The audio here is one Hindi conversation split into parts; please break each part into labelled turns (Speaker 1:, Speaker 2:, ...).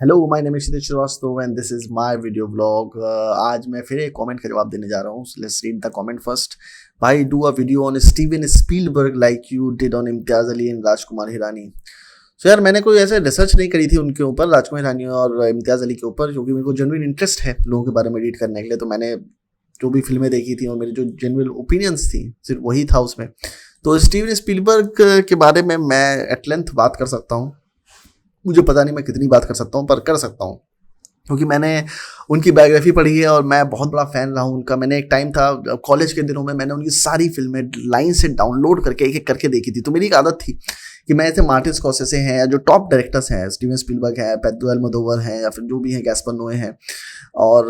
Speaker 1: Hello my name is Kshitij Srivastava and this is my video blog. आज मैं फिर एक कमेंट का जवाब देने जा रहा हूँ। Let's read the comment first. भाई, do a video on Steven Spielberg like you did on Imtiaz Ali and Rajkumar Hirani. So यार, मैंने कोई ऐसे रिसर्च नहीं करी थी उनके ऊपर, राजकुमार हिरानी और इम्तियाज अली के ऊपर, क्योंकि मेरे को जेन्युइन इंटरेस्ट है लोगों के बारे में रीड करने के लिए। तो मैंने जो भी फिल्में देखी थी और मेरी जो जेन्युइन ओपिनियंस थी सिर्फ वही था उसमें। तो स्टीवन स्पीलबर्ग के बारे में मैं एट लेंथ बात कर सकता हूँ। मुझे पता नहीं मैं कितनी बात कर सकता हूँ, पर कर सकता हूँ, क्योंकि मैंने उनकी बायोग्राफी पढ़ी है और मैं बहुत बड़ा फ़ैन रहा हूँ उनका। मैंने एक टाइम था कॉलेज के दिनों में, मैंने उनकी सारी फिल्में लाइन से डाउनलोड करके एक एक करके देखी थी। तो मेरी एक आदत थी कि मैं ऐसे मार्टिन स्कॉर्सेसे हैं या जो टॉप डायरेक्टर्स हैं, स्टीवन स्पीलबर्ग है, पेड्रो अल्मोदोवर हैं, या फिर जो भी हैं, गैस्पर नोए हैं और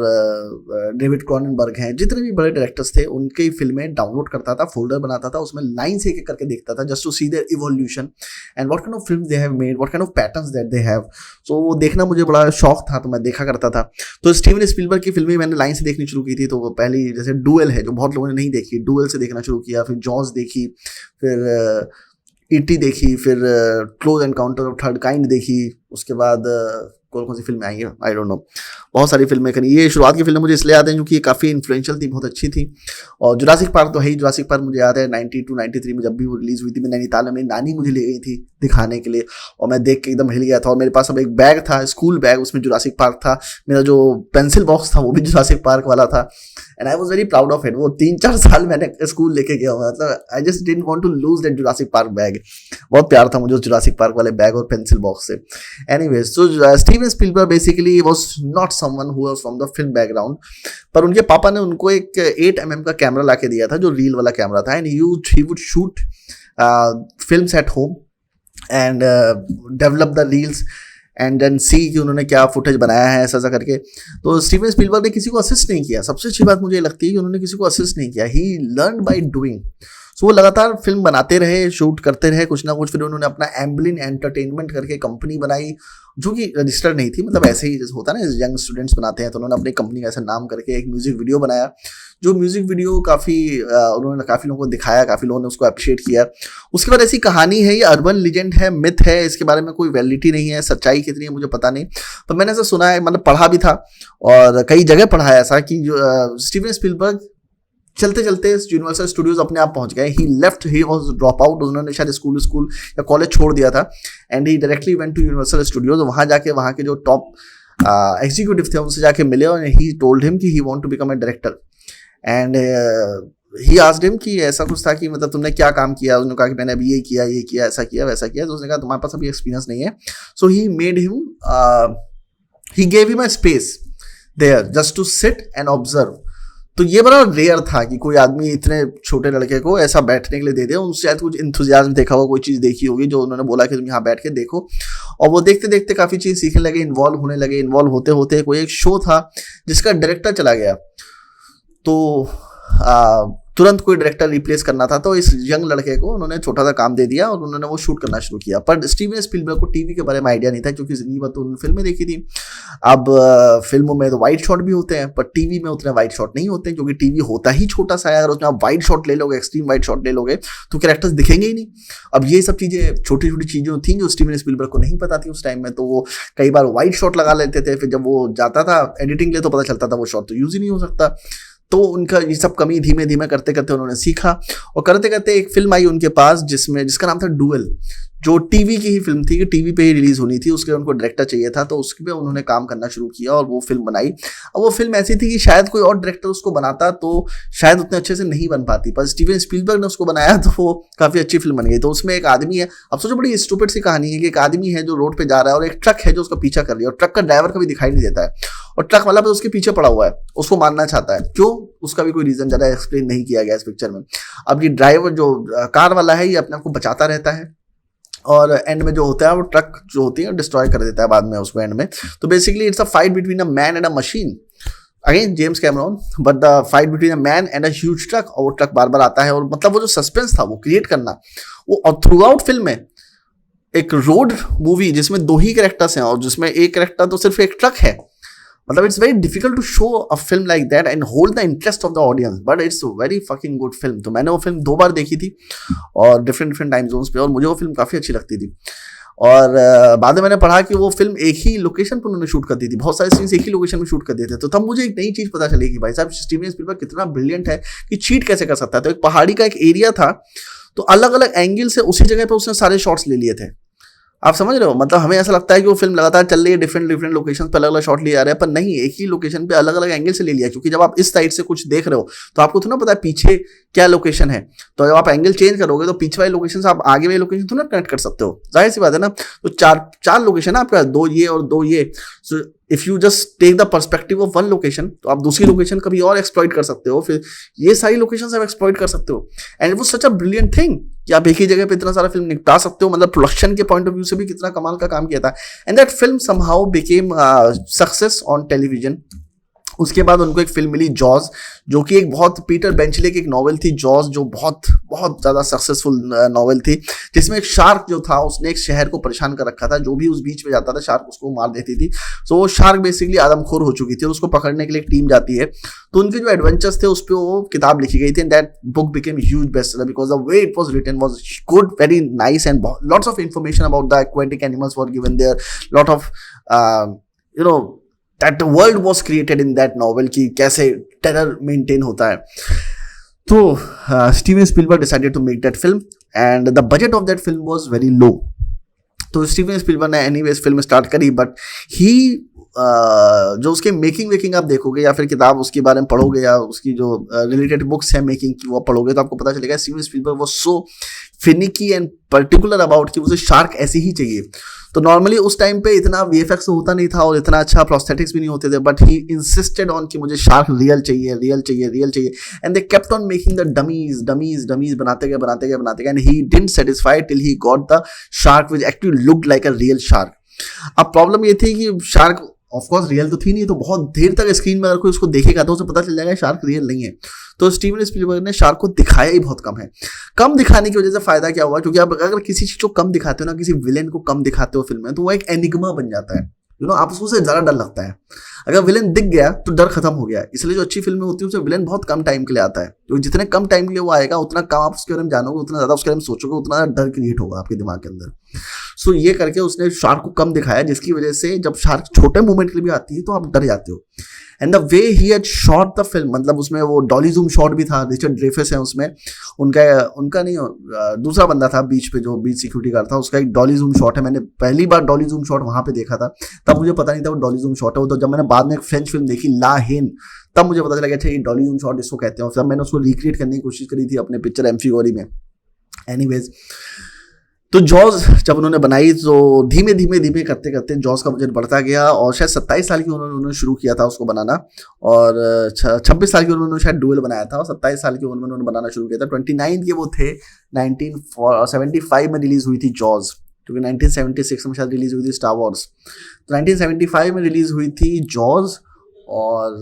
Speaker 1: डेविड क्रॉननबर्ग हैं, जितने भी बड़े डायरेक्टर्स थे उनकी फिल्में डाउनलोड करता था, फोल्डर बनाता था, उसमें लाइन से एक एक करके देखता था, just to see their evolution and what kind of film they have made, what kind of patterns that they have. So वो देखना मुझे बड़ा शौक था, तो मैं देखा करता था। तो स्टीवन स्पीलबर्ग की फिल्में मैंने लाइन से देखनी शुरू की थी। तो वो पहली जैसे डुएल है, जो बहुत लोगों ने नहीं देखी, डुएल से देखना शुरू किया, फिर जॉस देखी, फिर ईटी देखी, फिर close encounter of third kind देखी, उसके बाद कौन कौन सी फिल्में आई है आई डोंट नो, बहुत सारी फिल्में करी। ये शुरुआत की फिल्में मुझे इसलिए याद है क्योंकि ये काफ़ी इन्फ्लुएंशियल थी, बहुत अच्छी थी। और जुरासिक पार्क तो है ही, जुरासिक पार्क मुझे याद है 92-93 में जब भी वो रिलीज़ हुई थी, मैं नैनीताल में, मेरी नानी मुझे ले गई थी दिखाने के लिए और मैं देख के एकदम हिल गया था। और मेरे पास अब एक बैग था, स्कूल बैग, उसमें जुरासिक पार्क था। मेरा जो पेंसिल बॉक्स था वो भी जुरासिक पार्क वाला था and I was very proud of it. वो 3-4 साल मैंने स्कूल लेके गया हुआ, मतलब I just didn't want to lose that Jurassic Park bag. बहुत प्यार था मुझे उस जुरासिक पार्क वाले बैग और पेंसिल बॉक्स से। Anyways, so Steven Spielberg basically was not someone who was from the film background, पर उनके पापा ने उनको एक 8mm का कैमरा ला के दिया था, जो रील वाला कैमरा था, and he would shoot films at home and develop the reels and then see कि उन्होंने क्या फुटेज बनाया है, ऐसा ऐसा करके। तो स्टीवन स्पीलबर्ग ने किसी को असिस्ट नहीं किया। सबसे अच्छी बात मुझे ये लगती है कि उन्होंने किसी को असिस्ट नहीं किया। ही लर्न बाय डूइंग। सो वो लगातार फिल्म बनाते रहे, शूट करते रहे कुछ ना कुछ। फिर उन्होंने अपना एम्बलिन एंटरटेनमेंट करके कंपनी बनाई, जो कि रजिस्टर्ड नहीं थी, मतलब ऐसे ही जैसे होता है ना, यंग स्टूडेंट्स बनाते हैं। तो उन्होंने अपनी कंपनी का ऐसा नाम करके एक म्यूजिक वीडियो बनाया, जो म्यूजिक वीडियो उन्होंने काफ़ी लोगों को दिखाया, काफ़ी लोगों ने उसको अप्रिशिएट किया। उसके बाद ऐसी कहानी है, ये अर्बन लीजेंड है, मिथ है, इसके बारे में कोई वैलिडिटी नहीं है, सच्चाई कितनी है मुझे पता नहीं, पर मैंने ऐसा सुना है, मतलब पढ़ा भी था और कई जगह पढ़ा है ऐसा कि स्टीवन स्पीलबर्ग चलते चलते यूनिवर्सल स्टूडियोज अपने आप पहुंच गए। He left, he was drop out, उन्होंने शायद स्कूल या कॉलेज छोड़ दिया था and he directly went to Universal Studios. वहां जाके वहां के जो टॉप एग्जीक्यूटिव थे उनसे जाके मिले और ही टोल्ड हिम कि he want to become a director and he asked him कि ऐसा कुछ था कि मतलब तुमने क्या काम किया। उसने कहा कि मैंने अभी ये किया, ऐसा किया, वैसा किया। तो उसने कहा तुम्हारे पास अभी एक्सपीरियंस नहीं है। So he made him, he gave him a space there just to sit and observe. तो ये बड़ा रेयर था कि कोई आदमी इतने छोटे लड़के को ऐसा बैठने के लिए दे दे। उनसे शायद कुछ इंथुजियाज्म देखा होगा, कोई चीज़ देखी होगी जो उन्होंने बोला कि तुम यहाँ बैठ के देखो। और वो देखते देखते काफ़ी चीज़ सीखने लगे, इन्वॉल्व होने लगे। इन्वॉल्व होते होते कोई एक शो था जिसका डायरेक्टर चला गया, तो तुरंत कोई डायरेक्टर रिप्लेस करना था। तो इस यंग लड़के को उन्होंने छोटा सा काम दे दिया और उन्होंने वो शूट करना शुरू किया। पर स्टीवन स्पीलबर्ग को टीवी के बारे में आइडिया नहीं था, क्योंकि जिंदगी भर तो उन्होंने फिल्में देखी थी। अब फिल्मों में तो वाइड शॉट भी होते हैं, पर टीवी में उतने वाइड शॉट नहीं होते, क्योंकि टीवी होता ही छोटा सा है। अगर उसमें आप वाइड शॉट ले लोगे, एक्सट्रीम वाइड शॉट ले लोगे, तो कैरेक्टर्स दिखेंगे ही नहीं। अब ये सब चीज़ें, छोटी छोटी चीज़ें थी जो स्टीवन स्पीलबर्ग को नहीं पता थी उस टाइम में। तो वो कई बार वाइड शॉट लगा लेते थे, फिर जब वो जाता था एडिटिंग के लिए तो पता चलता था वो शॉट तो यूज ही नहीं हो सकता। तो उनका ये सब कमी धीमे धीमे करते करते उन्होंने सीखा और करते करते एक फिल्म आई उनके पास जिसका नाम था डुएल, जो टीवी की ही फिल्म थी कि टीवी पे ही रिलीज होनी थी। उसके लिए उनको डायरेक्टर चाहिए था, तो उसके पे उन्होंने काम करना शुरू किया और वो फिल्म बनाई। अब वो फिल्म ऐसी थी कि शायद कोई और डायरेक्टर उसको बनाता तो शायद उतने अच्छे से नहीं बन पाती, पर स्टीवन स्पीलबर्ग ने उसको बनाया तो वो काफ़ी अच्छी फिल्म बन गई। तो उसमें एक आदमी है, अब सोचो बड़ी स्टूपिड सी कहानी है कि एक आदमी है जो रोड पे जा रहा है और एक ट्रक है जो उसका पीछा कर रही है और ट्रक का ड्राइवर कभी दिखाई नहीं देता है और ट्रक वाला भी उसके पीछे पड़ा हुआ है, उसको मारना चाहता है। क्यों, उसका भी कोई रीजन ज़्यादा एक्सप्लेन नहीं किया गया इस पिक्चर में। अब ये ड्राइवर जो कार वाला है, ये अपने आप को बचाता रहता है और एंड में जो होता है वो ट्रक जो होती है डिस्ट्रॉय कर देता है बाद में उसको एंड में। तो basically it's a fight between a man and a machine, again James Cameron, but the fight between a man and a huge truck. और वो ट्रक बार बार आता है और मतलब वो जो सस्पेंस था वो क्रिएट करना, वो और थ्रू आउट फिल्म में एक रोड मूवी जिसमें 2 ही कैरेक्टर्स हैं और जिसमें एक कैरेक्टर तो सिर्फ एक ट्रक है, मतलब it's very difficult to show a film like that and hold the interest of the audience, but it's very fucking good film. तो मैंने वो फिल्म 2 बार देखी थी और डिफरेंट टाइम जोन्स पे, और मुझे वो फिल्म काफ़ी अच्छी लगती थी। और बाद में मैंने पढ़ा कि वो फिल्म एक ही लोकेशन पर उन्होंने शूट कर दी थी, बहुत सारे सीन्स एक ही लोकेशन में शूट कर दिए थे। तो तब मुझे एक नई चीज़ पता चली कि भाई साहब स्टीवन स्पीलबर्ग कितना ब्रिलियंट है कि चीट कैसे कर सकता है। तो एक पहाड़ी का एक एरिया था, तो अलग अलग एंगल से उसी जगह पर उसने सारे शॉट्स ले लिए थे। आप समझ रहे हो, मतलब हमें ऐसा लगता है कि वो फिल्म लगातार चल रही है, डिफरेंट डिफरेंट लोकेशन पे अलग अलग शॉट लिए जा रहे हैं, पर नहीं, एक ही लोकेशन पे अलग अलग एंगल से ले लिया। क्योंकि जब आप इस साइड से कुछ देख रहे हो तो आपको थोड़ा पता है पीछे क्या लोकेशन है, तो जब आप एंगल चेंज करोगे तो पीछे वाली लोकेशन से आप आगे वाली लोकेशन थोड़ा कनेक्ट कर सकते हो, जाहिर सी बात है ना। तो चार लोकेशन है आपका, दो ये और दो ये। So if you just take the perspective of one location, तो आप दूसरी लोकेशन कभी और एक्सप्लॉइट कर सकते हो, फिर ये सारी लोकेशन आप एक्सप्लॉइट कर सकते हो। And it was such a brilliant thing कि आप एक ही जगह पे इतना सारा फिल्म निपटा सकते हो। मतलब प्रोडक्शन के पॉइंट ऑफ व्यू से भी कितना कमाल का काम किया था। And that film somehow became success on television. उसके बाद उनको एक फिल्म मिली जॉज, जो कि एक बहुत पीटर बेंचले की एक नॉवेल थी जॉज, जो बहुत बहुत ज़्यादा सक्सेसफुल नॉवेल थी, जिसमें एक शार्क जो था उसने एक शहर को परेशान कर रखा था। जो भी उस बीच में जाता था शार्क उसको मार देती थी। सो वो शार्क बेसिकली आदमखोर हो चुकी थी और उसको पकड़ने के लिए एक टीम जाती है। तो उनके जो एडवेंचर्स थे उस पर वो किताब लिखी गई थी। And that book became huge bestseller because the way it was written was good, very nice, and lots of information about the aquatic animals were given there, lot of you know that world was created in that novel कि कैसे टेरर मेंटेन होता है। तो Steven Spielberg decided to make that film and the budget of that film was very low. तो स्टीवन स्पीलबर्ग ने एनीवेज फिल्म स्टार्ट करी, बट ही जो उसके मेकिंग वेकिंग आप देखोगे या फिर किताब उसके बारे में पढ़ोगे या उसकी जो रिलेटेड बुक्स है मेकिंग की वो पढ़ोगे, तो आपको पता चलेगा Steven Spielberg was so finicky and particular about कि उसे शार्क ऐसी ही चाहिए। तो नॉर्मली उस टाइम पे इतना वीएफएक्स होता नहीं था और इतना अच्छा प्रोस्थेटिक्स भी नहीं होते थे, बट ही इंसिस्टेड ऑन कि मुझे शार्क रियल चाहिए, रियल चाहिए, रियल चाहिए। And they kept on making the dummies dummies dummies, बनाते गए and he didn't satisfy till he got the shark which actually looked like a real shark. अब प्रॉब्लम ये थी कि शार्क ऑफकोर्स रियल तो थी नहीं, तो बहुत देर तक स्क्रीन में अगर कोई उसको देखेगा तो उसे पता चल जाएगा शार्क रियल नहीं है। तो स्टीवन स्पीलबर्ग ने शार्क को दिखाया ही बहुत कम है। कम दिखाने की वजह से फायदा क्या हुआ, क्योंकि आप अगर किसी चीज को कम दिखाते हो ना, किसी विलेन को कम दिखाते हो फिल्म में, तो वो एक एनिग्मा बन जाता है। आप उससे ज्यादा डर लगता है। अगर विलेन दिख गया तो डर खत्म हो गया। इसलिए जो अच्छी फिल्में होती है उसमें विलेन बहुत कम टाइम के लिए आता है, तो जितने कम टाइम के लिए वो आएगा उतना कम आप उसके बारे में जानोगे, उतना ज्यादा उसके बारे में सोचोगे, उतना ज्यादा डर क्रिएट होगा आपके दिमाग के अंदर। सो ये करके उसने शार्क को कम दिखाया, जिसकी वजह से जब शार्क छोटे मूवमेंट के लिए भी आती है तो आप डर जाते हो। And the way he had shot the film, मतलब उसमें वो डॉली जूम शॉट भी था, रिचर्ड ड्रेफस है उसमें, उनका नहीं, दूसरा बंदा था बीच पे जो बीच सिक्योरिटी गार्ड था, उसका एक डॉली जूम शॉट है। मैंने पहली बार डॉली जूम शॉट वहां पे देखा था, तब मुझे पता नहीं था वो डॉली जूम शॉट है। वो तो जब मैंने बाद में एक फ्रेंच फिल्म देखी ला हेन, तब मुझे पता चला अच्छा ये डॉली जूम शॉट इसको कहते हैं। और मैंने उसको रिक्रिएट करने की कोशिश करी थी अपने पिक्चर एम्फीगोरी में। एनीवेज, तो जॉज जब उन्होंने बनाई तो धीमे धीमे करते करते जॉज का बजट बढ़ता गया और शायद 27 साल की उन्होंने शुरू किया था उसको बनाना, और 26 साल की उन्होंने शायद डुएल बनाया था और 27 साल की उम्र में उन्होंने बनाना शुरू किया था। 29 के वो थे। 1975 में रिलीज हुई थी जॉज, क्योंकि 1976 में शायद रिलीज हुई थी स्टार वॉर्स। तो 1975 में रिलीज हुई थी जॉज और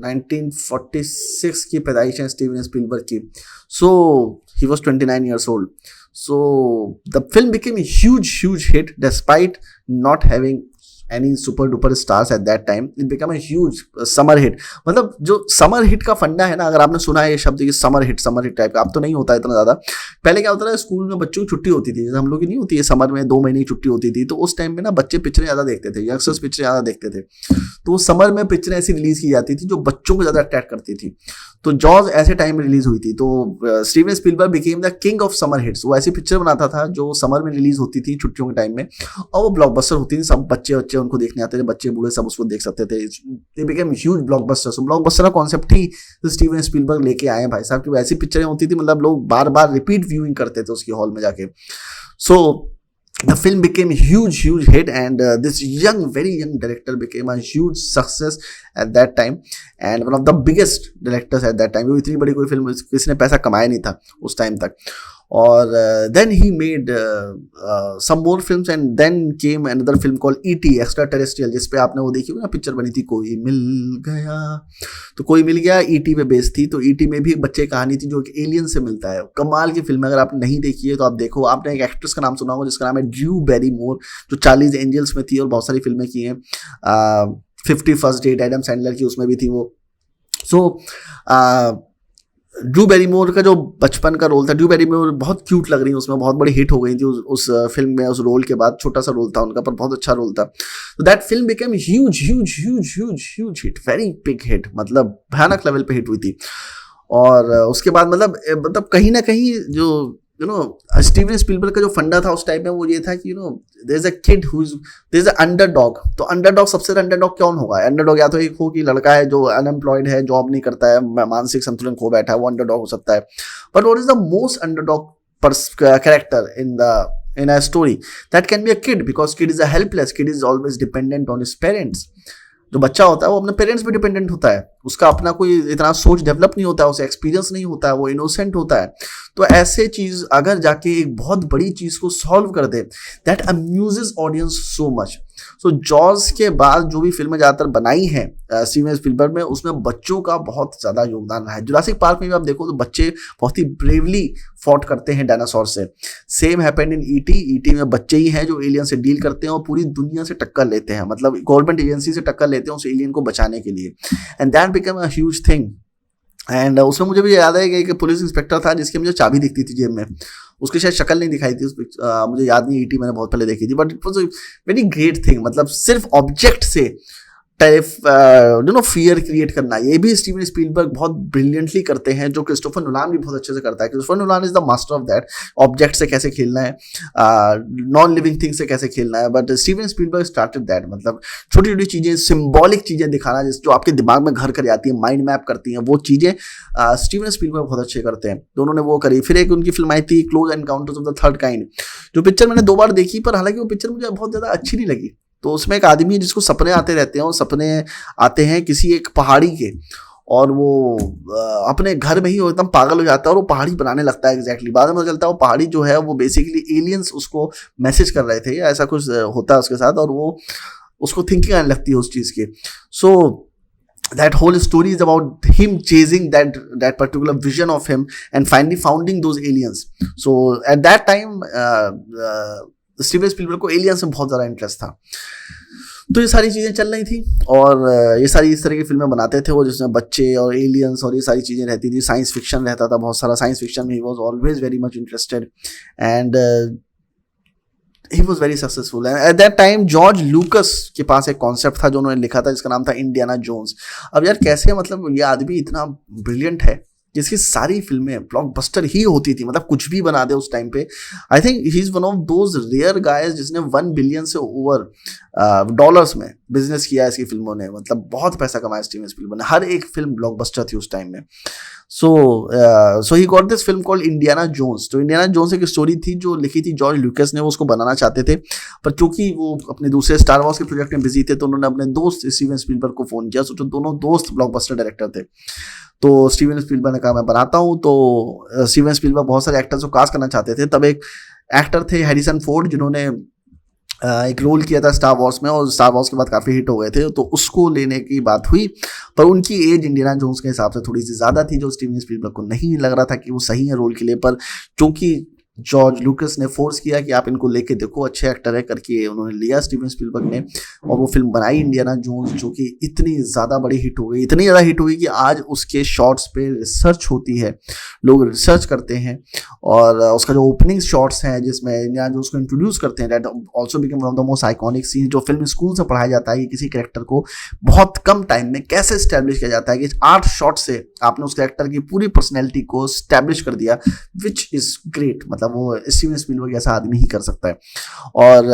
Speaker 1: 1946 की पैदाइश है स्टीवन स्पीलबर्ग की। सो he was 29 years old. So the film became a huge hit despite not having any super duper stars at that time. It became a huge summer hit. मतलब जो समर हिट का फंडा है ना, अगर आपने सुना है ये शब्द कि समर हिट टाइप का, अब तो नहीं होता है इतना ज्यादा। पहले क्या होता था, स्कूल में बच्चों की छुट्टी होती थी, जैसे हम लोग की नहीं होती है समर में 2 महीने की छुट्टी होती थी, तो उस टाइम में ना बच्चे पिक्चरें ज्यादा देखते थे, यंगस्टर्स पिक्चरें ज्यादा देखते थे। तो समर में पिक्चरें ऐसी रिलीज की जाती थी जो बच्चों को ज्यादा अट्रैक्ट करती थी। तो जॉज ऐसे टाइम में रिलीज हुई थी। तो Steven Spielberg became the king of summer hits. वो ऐसी पिक्चर बनाता था जो समर में रिलीज होती थी छुट्टियों के टाइम में, और वो ब्लॉकबस्टर होती थी, सब बच्चे उनको देखने आते थे, बच्चे बूढ़े सब उसको देख सकते थे। They became huge blockbuster. So blockbuster का कॉन्सेप्ट ही तो स्टीवन स्पीलबर्ग लेके आए भाई साहब, कि ऐसी पिक्चरें होती थी मतलब लोग बार बार रिपीट व्यूइंग करते थे उसकी हॉल में जाके। सो the film became a huge hit, and this very young director became a huge success at that time, and one of the biggest directors at that time. वो इतनी बड़ी कोई फिल्म किसी ने पैसा कमाया नहीं था उस टाइम तक। और then he made some more films, and then came another film called E.T. Extraterrestrial, जिस पे आपने वो देखी होगी ना पिक्चर बनी थी, कोई मिल गया। तो कोई मिल गया E.T. पे बेस्ड थी। तो E.T. में भी एक बच्चे की कहानी थी जो एक एलियन से मिलता है। कमाल की फिल्म है, अगर आपने नहीं देखी है तो आप देखो। आपने एक एक्ट्रेस का नाम सुना होगा जिसका नाम है ड्रू बैरीमोर, जो चार्लीज एंजल्स में थी और बहुत सारी फिल्में की हैं। 50 फर्स्ट डेट एडम सैंडलर की उसमें भी थी वो। सो ड्रू बैरीमोर का जो बचपन का रोल था, ड्रू बैरीमोर बहुत क्यूट लग रही है उसमें, बहुत बड़ी हिट हो गई थी उस फिल्म में, उस रोल के बाद। छोटा सा रोल था उनका पर बहुत अच्छा रोल था। तो that film became huge huge huge huge huge hit, very big hit, मतलब भयानक लेवल पे हिट हुई थी। और उसके बाद मतलब कहीं ना कहीं जो स्टीवन स्पीलबर्ग का जो फंडा था उस टाइम में वो ये था कि there is a kid who is there is a underdog. तो अंडरडॉग, सबसे अंडरडॉग कौन होगा? अंडरडॉग या तो एक हो कि लड़का है जो अनएम्प्लॉयड है, जॉब नहीं करता है, मानसिक संतुलन खो बैठा है, वो अंडरडॉग हो सकता है। But what is the most underdog character in a story? That can be a kid, because kid is a helpless, kid is always dependent on his parents. जो बच्चा होता है वो अपने पेरेंट्स पे डिपेंडेंट होता है, उसका अपना कोई इतना सोच डेवलप नहीं होता है, उसे एक्सपीरियंस नहीं होता है, वो इनोसेंट होता है। तो ऐसे चीज अगर जाके एक बहुत बड़ी चीज को सॉल्व कर दे, that amuses audience so much. So Jaws के बाद जो भी फिल्में ज्यादातर बनाई हैं स्टीवन स्पीलबर्ग में, उसमें बच्चों का बहुत ज्यादा योगदान रहा है। जुरासिक पार्क में भी आप देखो तो बच्चे बहुत ही ब्रेवली फॉट करते हैं डायनासोर से। Same happened in ET. ET में बच्चे ही हैं जो एलियन से डील करते हैं और पूरी दुनिया से टक्कर लेते हैं, मतलब गवर्नमेंट एजेंसी से टक्कर लेते हैं उस एलियन को बचाने के लिए। And that become a huge thing. And उसमें मुझे भी याद है कि एक पुलिस इंस्पेक्टर था जिसकी मुझे चाबी दिखती थी जेब में, उसकी शायद शक्ल नहीं दिखाई थी मुझे याद नहीं, ईटी मैंने बहुत पहले देखी थी, but it was very great thing. मतलब सिर्फ ऑब्जेक्ट से फियर क्रिएट करना, ये भी स्टीवन स्पीलबर्ग बहुत ब्रिलियंटली करते हैं, जो क्रिस्टोफर नोलान भी बहुत अच्छे से करता है। Christopher Nolan is the master of that, object से कैसे खेलना है, नॉन लिविंग थिंग से कैसे खेलना है। But Steven Spielberg started that, मतलब छोटी छोटी चीजें, सिंबॉलिक चीजें दिखाना जो आपके दिमाग में घर कर जाती है, माइंड मैप करती हैं, वो चीजें स्टीवन स्पीलबर्ग बहुत अच्छे करते हैं। तो उन्होंने वो करी। फिर एक उनकी फिल्म आई थी close encounters of the third kind, जो पिक्चर मैंने 2 बार देखी, पर हालांकि वो पिक्चर मुझे बहुत ज्यादा अच्छी नहीं लगी। तो उसमें एक आदमी है जिसको सपने आते रहते हैं, और सपने आते हैं किसी एक पहाड़ी के, और वो अपने घर में ही वो एकदम पागल हो जाता है और वो पहाड़ी बनाने लगता है। एग्जैक्टली बाद में पता चलता है वो पहाड़ी जो है वो बेसिकली एलियंस उसको मैसेज कर रहे थे, या ऐसा कुछ होता है उसके साथ, और वो उसको थिंकिंग आने लगती है उस चीज़ की। सो that whole story is about him chasing that particular vision of him and finally founding those aliens. So at that time Steven Spielberg को एलियंस में बहुत ज़्यादा इंटरेस्ट था। तो ये सारी चीज़ें चल रही थी, और ये सारी इस तरह की फिल्में बनाते थे वो, जिसमें बच्चे और एलियंस और ये सारी चीज़ें रहती थी। साइंस फिक्शन रहता था बहुत सारा, साइंस फिक्शन में he was always very much interested, and he was very successful. And at that time George लूकस के पास एक कॉन्सेप्ट था जो उन्होंने लिखा था, जिसका नाम था इंडियाना जोन्स। अब यार कैसे, मतलब ये आदमी इतना ब्रिलियंट है जिसकी सारी फिल्में ब्लॉकबस्टर ही होती थी, मतलब कुछ भी बना दे उस टाइम पे। I think he is one of those rare guys जिसने 1 बिलियन से ओवर डॉलर्स में बिजनेस किया है इसकी फिल्मों ने, मतलब बहुत पैसा कमाया स्टीवन स्पीलबर्ग ने। हर एक फिल्म ब्लॉकबस्टर थी उस टाइम में। So he got this film called Indiana Jones. तो इंडियाना जोन्स एक स्टोरी थी जो लिखी थी जॉर्ज लूकस ने, वो उसको बनाना चाहते थे, पर चूंकि वो अपने दूसरे स्टार वॉर्स के प्रोजेक्ट में बिजी थे, तो उन्होंने अपने दोस्त स्टीवन स्पीलबर्ग को फोन किया। सोचो दोनों दोस्त ब्लॉकबस्टर डायरेक्टर थे। तो स्टीवन स्पीलबर्ग ने कहा मैं बनाता हूँ। तो स्टीवन स्पीलबर्ग बहुत सारे एक्टर्स को कास्ट करना चाहते थे। तब एक एक्टर थे हैरिसन फोर्ड, जिन्होंने एक रोल किया था स्टार वॉर्स में, और स्टार वॉर्स के बाद काफ़ी हिट हो गए थे, तो उसको लेने की बात हुई। पर उनकी एज इंडियाना जोन्स के हिसाब से थोड़ी सी ज़्यादा थी, जो स्टीवन स्पीलबर्ग को नहीं लग रहा था कि वो सही है रोल के लिए। पर क्योंकि जॉर्ज लूकस ने फोर्स किया कि आप इनको लेके देखो, अच्छे एक्टर है करके, उन्होंने लिया स्टीवन स्पीलबर्ग ने, और वो फिल्म बनाई इंडियाना जोन्स, जो कि इतनी ज़्यादा बड़ी हिट हो गई, इतनी ज़्यादा हिट हुई कि आज उसके शॉट्स पे रिसर्च होती है, लोग रिसर्च करते हैं। और उसका जो ओपनिंग शॉट्स हैं जिसमें इंडियाना जोन्स को इंट्रोड्यूस करते हैं, that also become one of the most iconic scene. जो फिल्म स्कूल से पढ़ाया जाता है कि किसी कैरेक्टर को बहुत कम टाइम में कैसे स्टैब्लिश किया जाता है, कि 8 शॉट से आपने उस कैरेक्टर की पूरी पर्सनैलिटी को स्टैब्लिश कर दिया, विच इज़ ग्रेट। मतलब वो स्टीवन स्पीलबर्ग ऐसा आदमी ही कर सकता है। और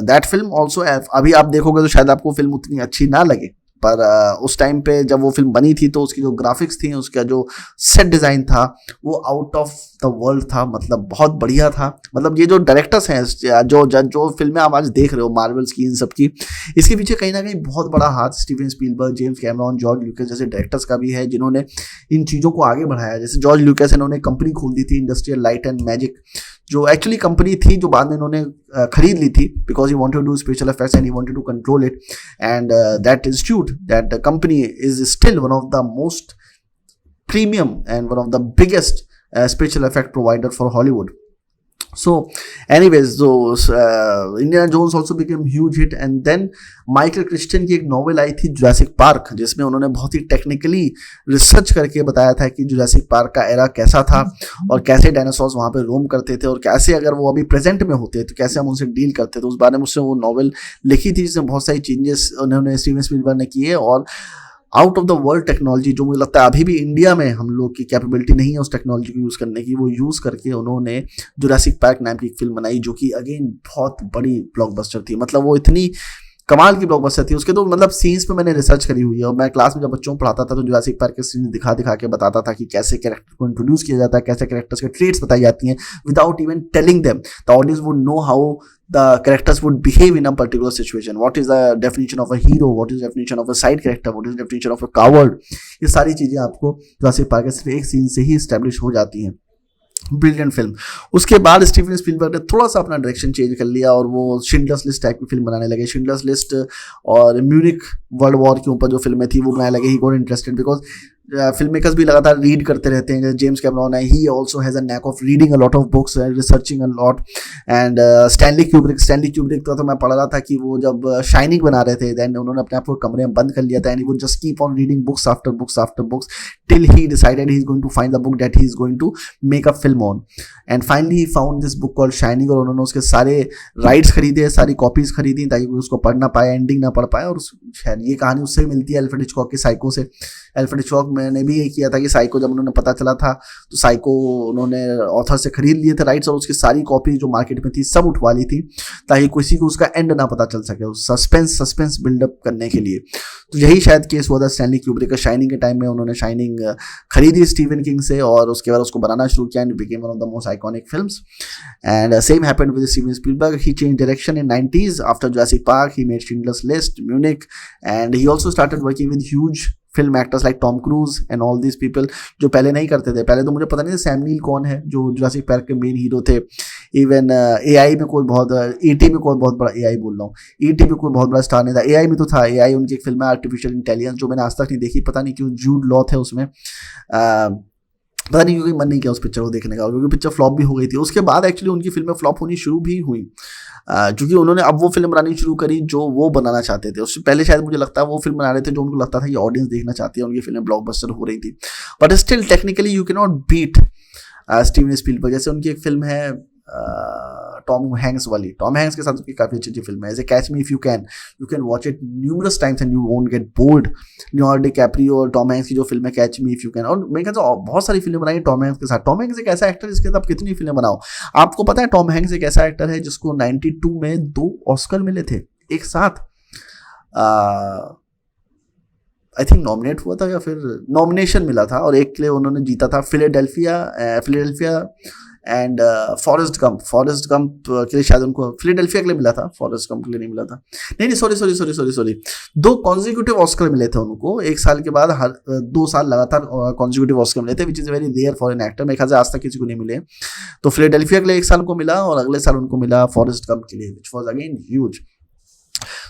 Speaker 1: दैट फिल्म ऑल्सो, अभी आप देखोगे तो शायद आपको फिल्म उतनी अच्छी ना लगे, पर उस टाइम पे जब वो फिल्म बनी थी तो उसकी जो ग्राफिक्स थी, उसका जो सेट डिज़ाइन था, वो आउट ऑफ द वर्ल्ड था, मतलब बहुत बढ़िया था। मतलब ये जो डायरेक्टर्स हैं, जो फिल्में आप आज देख रहे हो मार्वल्स की, इन सब की, इसके पीछे कहीं ना कहीं बहुत बड़ा हाथ Steven Spielberg, James Cameron, George लूकस जैसे डायरेक्टर्स का भी है, जिन्होंने इन चीज़ों को आगे बढ़ाया। जैसे जॉर्ज लूकस इन्होंने कंपनी खोल दी थी, इंडस्ट्रियल लाइट एंड मैजिक, जो एक्चुअली कंपनी थी जो बाद में इन्होंने खरीद ली थी, because he wanted to do special effects and he wanted to control it, and that institute, that company is still one of the most premium and one of the biggest special effect provider for Hollywood. So anyways, those Indiana Jones also became huge hit, and then Michael Christian की एक नॉवेल आई थी जुरासिक पार्क, जिसमें उन्होंने बहुत ही टेक्निकली रिसर्च करके बताया था कि जुरासिक पार्क का एरा कैसा था और कैसे डायनासोर्स वहाँ पे रोम करते थे और कैसे अगर वो अभी प्रेजेंट में होते तो कैसे हम उनसे डील करते थे। उस बारे में उसने वो नॉवेल लिखी थी, जिसमें बहुत सारी चेंजेस उन्होंने स्टीवन स्पीलबर्ग ने किए, और out of the world technology जो मुझे लगता है अभी भी इंडिया में हम लोग की कैपेबिलिटी नहीं है उस टेक्नोलॉजी को यूज़ करने की, वो यूज़ करके उन्होंने जुरासिक पार्क नाम की एक फिल्म बनाई, जो कि अगेन बहुत बड़ी ब्लॉकबस्टर थी। मतलब वो इतनी कमाल की ब्लॉकबस्टर थी। उसके तो मतलब सीन्स पे मैंने रिसर्च करी हुई है, और मैं क्लास में जब बच्चों को पढ़ाता था तो जुरासिक पार्क के सीन्स दिखा दिखा के बताता था कि कैसे कैरेक्टर को इंट्रोड्यूस किया जाता है, कैसे कैरेक्टर्स के ट्रेट्स बताई जाती हैं without even telling them. The audience would know how the characters would behave in a particular situation. What is the definition of a hero? What is the definition of a side character? What is the definition of a coward? ये सारी चीज़ें आपको जुरासिक पार्क के सिर्फ एक सीन से ही इस्टेब्लिश हो जाती हैं। Brilliant film. उसके बाद स्टीवन स्पीलबर्ग ने थोड़ा सा अपना डायरेक्शन चेंज कर लिया और वो शिंडलर्स लिस्ट टाइप की फिल्म बनाने लगे। शिंडलर्स लिस्ट और म्यूनिक वर्ल्ड वॉर के ऊपर जो फिल्में थी वो बनाने लगे। He got interested because film makers भी लगातार रीड करते रहते हैं। जैसे जेम्स कैमरॉन है, he also has a knack of reading a lot of books, researching a lot. And Stanley Kubrick तो मैं पढ़ रहा था कि वो जब शाइनिंग बना रहे थे देन उन्होंने अपने आप को कमरे में बंद कर लिया था, एंड वो just keep on reading books after books after books till he decided he is going to find the book that he is going to make a film on. And finally he found this book called Shining, और उन्होंने उसके सारे राइट्स खरीदे, सारी कॉपीज खरीदी ताकि कोई उसको पढ़ ना पाए, एंडिंग ना पढ़ पाए। और शायद ये कहानी उससे मिलती है अल्फ्रेड हिचकॉक के साइको से। अल्फ्रेड हिचकॉक मैंने भी ये किया था कि साइको जब उन्होंने पता चला था तो साइको उन्होंने ऑथर से खरीद लिए थे राइट्स, और उसकी सारी कॉपीज जो मार्केट में थी सब उठवा ली थी ताकि किसी को उसका एंड ना पता चल सके, उस सस्पेंस बिल्डअप करने के लिए। तो यही शायद केस हुआ था स्टैनली क्यूब्रिक का। शाइनिंग के टाइम में उन्होंने शाइनिंग खरीदी स्टीवन किंग से और उसके बाद उसको बनाना शुरू किया, and became one of the most iconic films. And same happened with Steven Spielberg. He change direction in 90s after Jurassic park. He made Schindler's list, Munich, and he also started working with huge film actors like Tom cruise and all these people, जो पहले नहीं करते थे। पहले तो मुझे पता नहीं था सैम नील कौन है जो जुरासिक पार्क के मेन हीरो थे। इवन एआई में कोई बहुत ईटी में कोई बहुत बड़ा एआई बोल रहा हूँ, ईटी में कोई बहुत बड़ा स्टार नहीं था। एआई में तो था, एआई उनकी एक फिल्म है आर्टिफिशियल इंटेलिजेंस जो मैंने आज तक नहीं देखी, पता नहीं क्यों। जूड लॉ थे उसमें, पता नहीं क्योंकि मन नहीं किया उस पिक्चर को देखने का, क्योंकि पिक्चर फ्लॉप भी हो गई थी। उसके बाद एक्चुअली उनकी फिल्में फ्लॉप होनी शुरू भी हुई, क्योंकि उन्होंने अब वो फिल्म बनानी शुरू करी जो वो बनाना चाहते थे। उससे पहले शायद मुझे लगता है वो फिल्म बना रहे थे जो उनको लगता था ये ऑडियंस देखना चाहती है, उनकी फिल्म ब्लॉकबस्टर हो रही थी। But still technically you can not beat Steven Spielberg. जैसे उनकी एक फिल्म है टॉम हैंक्स वाली, टॉम हैंक्स के साथ उसकी काफ़ी अच्छी अच्छी फिल्म है। जैसे Catch Me If You Can watch it numerous times and you won't get bored. Leonardo DiCaprio और टॉम हैंक्स की जो फिल्म है Catch Me If You Can, और मेरे ख्याल से बहुत सारी फिल्में बनाई टॉम हैंक्स के साथ। टॉम हैंक्स एक ऐसा एक्टर जिसके साथ आप कितनी फिल्में बनाओ। आपको पता है टॉम हैंक्स एक ऐसा एक्टर है जिसको 92 में 2 ऑस्कर मिले थे एक साथ। आई थिंक नॉमिनेट हुआ था या फिर नॉमिनेशन मिला था, और एक के लिए उन्होंने जीता था, फिलाडेल्फिया एंड फॉरेस्ट गंप के लिए शायद उनको फिलाडेल्फिया के लिए मिला था, फॉरेस्ट गंप के लिए नहीं मिला था। नहीं सॉरी 2 कॉन्जिक्यूटिव ऑस्कर मिले थे उनको एक साल के बाद। हर 2 साल लगातार कॉन्जिक्यूटिव ऑस्कर मिले थे, which is very rare for an actor. मेरे ख्याल से आज तक किसी को नहीं मिले। तो फिलाडेल्फिया के लिए एक साल उनको मिला और अगले साल उनको मिला फॉरेस्ट गंप के लिए, which was again huge.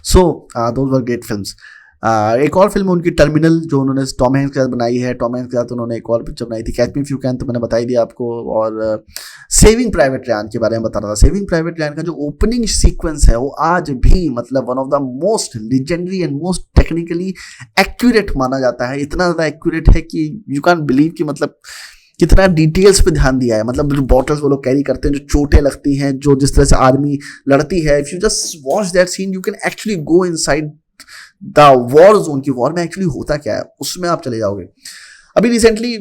Speaker 1: So those were great films. एक और फिल्म उनकी टर्मिनल जो उन्होंने टॉम हैंक्स के साथ बनाई है। टॉम हैंक्स के साथ उन्होंने एक और पिक्चर बनाई थी catch Me If You can, तो मैंने बताई दिया आपको। और सेविंग प्राइवेट रयान के बारे में बता रहा था। सेविंग प्राइवेट रयान का जो ओपनिंग सीक्वेंस है वो आज भी मतलब one of the most legendary and most technically accurate माना जाता है। इतना ज़्यादा एक्यूरेट है कि यू कैन बिलीव कि मतलब कितना डिटेल्स पे ध्यान दिया है। मतलब जो बॉटल्स वो लोग कैरी करते हैं, जो चोटें लगती हैं, जो जिस तरह से आर्मी लड़ती है, if you just watch that seen you can actually go inside the war zone की वॉर में एक्चुअली होता क्या है, उसमें आप चले जाओगे। अभी रिसेंटली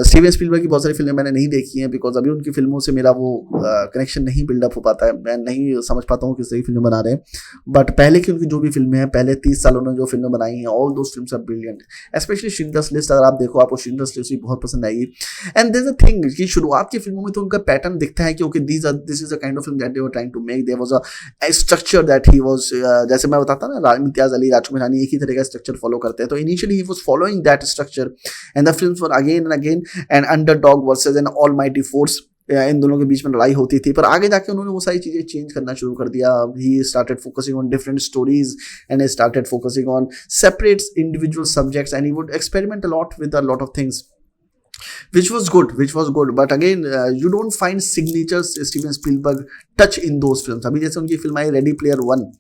Speaker 1: स्टीवन स्पीलबर्ग की बहुत सारी फिल्में मैंने नहीं देखी हैं बिकॉज अभी उनकी फिल्मों से मेरा वो कनेक्शन नहीं बिल्डअप हो पाता है। मैं नहीं समझ पाता हूँ किस तरह की फिल्में बना रहे हैं। बट पहले की उनकी जो भी फिल्में हैं, पहले 30 साल उन्होंने जो फिल्में बनाई हैं, all those films are brilliant. Specially Schindler's List, अगर आप देखो आपको शिंडलर्स लिस्ट भी बहुत पसंद आएगी। And there is a thing कि शुरुआत की फिल्मों में तो उनका पैटर्न दिखता है कि okay this is a kind of film that they were trying to make. There was a structure that he was, जैसे मैं बताता ना इम्तियाज अली, राजकुमार रानी एक ही तरह का स्ट्रक्चर फॉलो करते हैं। तो initially he was following that structure and the films were again and again an underdog versus an almighty force. इन दोनों के बीच में लड़ाई होती थी, पर आगे जाके उन्होंने वो सारी चीजें चेंज करना शुरू कर दिया। He started focusing on different stories and started focusing on separate individual subjects and he would experiment a lot with a lot of things. which was good, but again you don't find signatures Steven Spielberg touch in those films. अभी जैसे उनकी film I ready player one,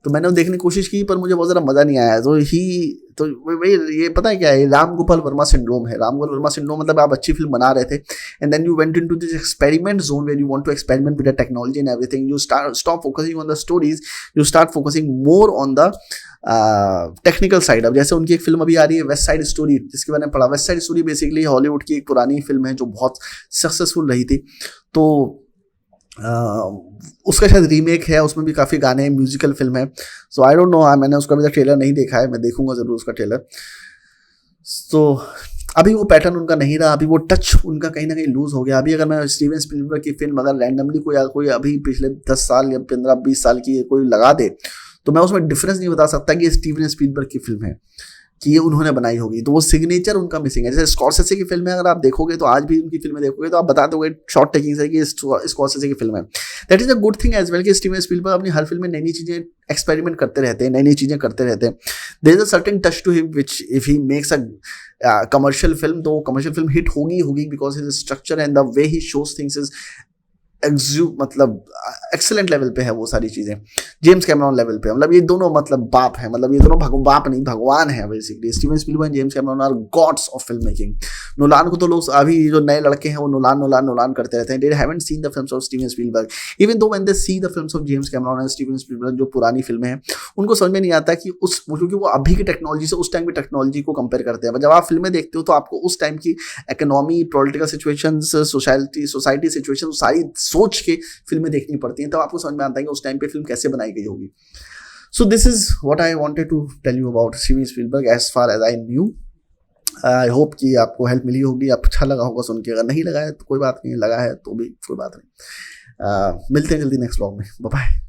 Speaker 1: तो मैंने वो देखने की कोशिश की पर मुझे बहुत ज़्यादा मज़ा नहीं आया। तो वही ये पता है क्या है, राम गोपाल वर्मा सिंड्रोम है। राम गोपाल वर्मा सिंड्रोम मतलब आप अच्छी फिल्म बना रहे थे and then you went into this experiment zone where you want to experiment with the technology and everything. You stop focusing on the stories, you start focusing more on the technical side. अब जैसे उनकी एक फिल्म अभी आ रही है वेस्ट साइड स्टोरी, जिसके बारे में पढ़ा। West side story basically Hollywood की एक पुरानी फिल्म है जो बहुत सक्सेसफुल रही थी, तो उसका शायद रीमेक है, उसमें भी काफ़ी गाने हैं, म्यूजिकल फिल्म है। सो आई डोंट नो, मैंने उसका अभी तक ट्रेलर नहीं देखा है, मैं देखूंगा ज़रूर उसका ट्रेलर। तो अभी वो पैटर्न उनका नहीं रहा, अभी वो टच उनका कहीं ना कहीं लूज हो गया। अभी अगर मैं स्टीवन स्पीलबर्ग की फिल्म अगर रैंडमली कोई अभी पिछले 10 साल या 15-20 साल की कोई लगा दे, तो मैं उसमें डिफरेंस नहीं बता सकता कि ये स्टीवन स्पीलबर्ग की फिल्म है, कि ये उन्होंने बनाई होगी। तो वो सिग्नेचर उनका मिसिंग है। जैसे स्कॉर्सेसे की फिल्म है, अगर आप देखोगे तो आज भी उनकी फिल्में देखोगे तो आप बता दोगे शॉर्ट टेकिंग से कि स्कॉर्सेसे की फिल्म है। That is a good thing as well कि स्टीवन स्पीलबर्ग अपनी हर फिल्म में नई नई चीज़ें एक्सपेरिमेंट करते रहते हैं, नई नई चीज़ें करते रहते हैं। There is a certain touch to him which if he makes a commercial film, तो कमर्शियल फिल्म हिट होगी because his structure and the way he shows things is मतलब एक्सेलेंट लेवल पे है वो सारी चीज़ें। जेम्स कैमरॉन लेवल पे, मतलब ये दोनों मतलब बाप है, मतलब ये दोनों बाप नहीं भगवान है basically. Steven Spielberg and James Cameron are gods of film making. Nolan को तो लोग अभी जो नए लड़के हैं वो नोलान करते रहते हैं। They haven't seen the films of Steven Spielberg, even though when they see the films of James Cameron and Steven Spielberg, जो पुरानी फिल्में हैं उनको समझ में नहीं आता कि क्योंकि वो अभी की टेक्नोलॉजी से उस टाइम की टेक्नोलॉजी को कंपेयर करते हैं। जब आप फिल्में देखते हो तो आपको उस टाइम की economy, political situation, society situation सारी सोच के फिल्में देखनी पड़ती हैं, तब आपको समझ में आता है कि उस टाइम पे फिल्म कैसे बनाई गई होगी। So this is what I wanted to tell you about Steven Spielberg as far as I knew. I hope कि आपको हेल्प मिली होगी, अच्छा लगा होगा सुन के। अगर नहीं लगा है तो कोई बात नहीं, लगा है तो भी कोई बात नहीं। मिलते हैं जल्दी नेक्स्ट व्लॉग में। Bye bye.